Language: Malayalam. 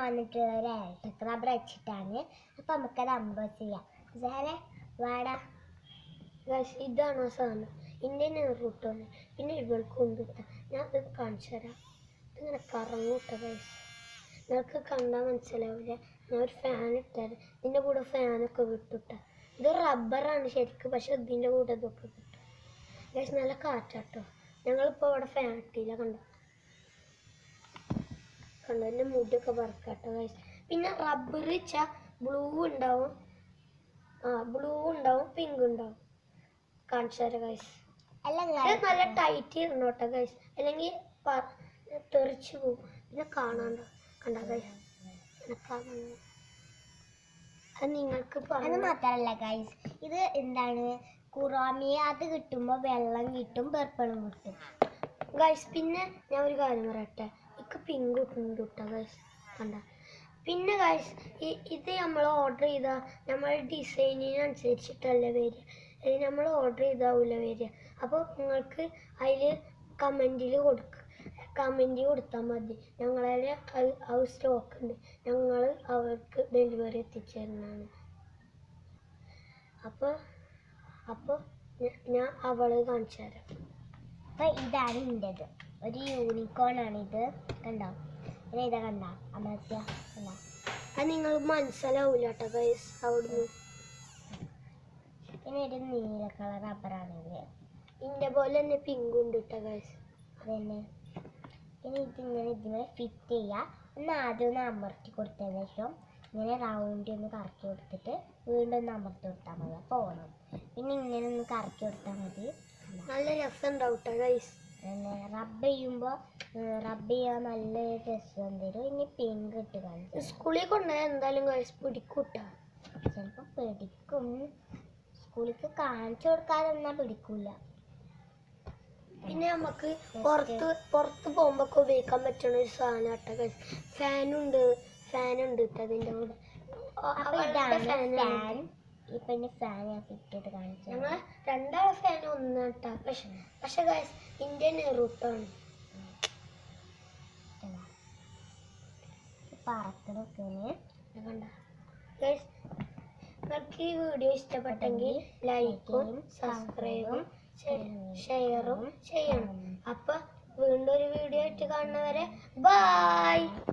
വന്നിട്ടുള്ള ഒരു ഇലക്ട്രിക് റബ്ബർ വെച്ചിട്ടാണ്. അപ്പം നമുക്കത് അമ്പത് ചെയ്യാം. വാടാ ഇതാണ് സാധനം. ഇന്ത്യൻ റൂട്ടാണ്. പിന്നെ ഇവൾക്ക് കൊണ്ടുവിട്ടാ ഞാൻ അത് കാണിച്ചു തരാം. ഇതിങ്ങനെ കറങ്ങൂട്ട ഗൈസ്. നിങ്ങൾക്ക് കണ്ടാൽ മനസ്സിലാവില്ല. ഞാൻ ഒരു ഫാൻ ഇട്ടാൽ ഇതിൻ്റെ കൂടെ ഫാനൊക്കെ വിട്ടുവിട്ട. ഇത് റബ്ബറാണ് ശരിക്കും, പക്ഷെ ഇതിൻ്റെ കൂടെ ഇതൊക്കെ കിട്ടും ഗൈസ്. നല്ല കാറ്റാട്ടോ. ഞങ്ങളിപ്പോൾ ഇവിടെ ഫാൻ ഇട്ടില്ല. കണ്ടോ എൻ്റെ മുടിയൊക്കെ പറക്കാട്ടോ ഗൈസ്. പിന്നെ റബ്ബർ വെച്ചാൽ ബ്ലൂ ഉണ്ടാവും, ബ്ലൂ ഉണ്ടാവും, പിങ്ക് ഉണ്ടാവും. കാണിച്ചു തരാം ഗൈസ്. നല്ല ടൈറ്റ് ഇരുന്നോട്ടെ ഗൈസ്, അല്ലെങ്കിൽ തെറിച്ചു പോകും. പിന്നെ കാണാണ്ടോ കണ്ട ഗൈസ്. അത് നിങ്ങൾക്ക് അത് മാത്രമല്ല ഗൈസ്, ഇത് എന്താണ് കുറാമിയ, അത് കിട്ടുമ്പോൾ വെള്ളം കിട്ടും, പെർപ്പിളും കിട്ടും ഗൈസ്. പിന്നെ ഞാൻ ഒരു കാര്യം പറയട്ടെ, എനിക്ക് പിങ്ക് കിട്ടുന്നുണ്ട് കേട്ടോ ഗൈസ്. കണ്ട. പിന്നെ ഗൈസ് ഇത് നമ്മൾ ഓർഡർ ചെയ്താൽ നമ്മൾ ഡിസൈനിനനുസരിച്ചിട്ടല്ല വരിക. നമ്മൾ ഓർഡർ ചെയ്താവില്ല വരിക. അപ്പോൾ നിങ്ങൾക്ക് അതിൽ കമൻറ്റിൽ കൊടുത്താൽ മതി. ഞങ്ങളതിൽ അത് സ്റ്റോക്ക് ഉണ്ട്, ഞങ്ങൾ അവർക്ക് ഡെലിവറി എത്തിച്ചു തരുന്നതാണ്. അപ്പോൾ ഞാൻ അവളെ കാണിച്ചു തരാം. അപ്പോൾ ഇതാണ് എൻ്റെത്. ഒരു യൂണിക്കോൺ ആണിത്. കണ്ടോ? പിന്നെ ഇതാ കണ്ട അമർത്തിയ കണ്ട. അത് നിങ്ങൾ മനസ്സിലാവില്ല കേട്ടോ ഗൈസ് അവിടുന്ന്. പിന്നെ ഒരു നീല കളർ റബ്ബറാണിത്. ഇതിൻ്റെ പോലെ തന്നെ പിങ്ക് ഉണ്ട് കേട്ടോ ഗൈസ്. അതന്നെ. പിന്നെ ഇതിങ്ങനെ ഫിറ്റ് ചെയ്യുക. ആദ്യം ഒന്ന് അമർത്തി കൊടുത്തതിന് ശേഷം ഇങ്ങനെ റൗണ്ട് ഒന്ന് കറക്കി കൊടുത്തിട്ട് വീണ്ടും ഒന്ന് അമർത്തി കൊടുത്താൽ മതി. അപ്പോൾ ഓണം. പിന്നെ ഇങ്ങനെ ഒന്ന് കറക്കി കൊടുത്താൽ മതി. നല്ല രസം ഉണ്ടാവും കേട്ടോ ഗൈസ്. പിന്നെ റബ്ബ് ചെയ്യാൻ നല്ല രസം തരും. ഇനി പിങ്ക് ഇട്ട് കാണിച്ചു. സ്കൂളിൽ കൊണ്ടുപോയാൽ എന്തായാലും ഗൈസ് പിടിക്കൂട്ടാ. ചിലപ്പോൾ പിടിക്കും. സ്കൂളിലേക്ക് കാണിച്ചു കൊടുക്കാതെ എന്നാൽ പിടിക്കൂല. പിന്നെ നമുക്ക് പുറത്ത് പോകുമ്പോൾ ഒക്കെ ഉപയോഗിക്കാൻ പറ്റുന്ന ഒരു സാധനം കേട്ടോ ഗൈസ്. ഫാനുണ്ട് കേട്ടോ അതിൻ്റെ കൂടെ. ഇപ്പം ഫാൻ ഞാൻ ഫിറ്റ് ചെയ്ത് കാണിച്ചു. ഞങ്ങൾ രണ്ടാളെ ഫാൻ ഒന്ന് കേട്ടോ. പക്ഷെ ഗൈസ് ഇന്ത്യൻ റൂട്ടാണ്. പറക്കണൊക്കെ കണ്ട ഗൈസ്. നിങ്ങൾക്ക് ഈ വീഡിയോ ഇഷ്ടപ്പെട്ടെങ്കിൽ ലൈക്കും സബ്സ്ക്രൈബും ഷെയറും ചെയ്യണം. അപ്പോൾ വീണ്ടും ഒരു വീഡിയോ ആയിട്ട് കാണുന്നവരെ ബൈ.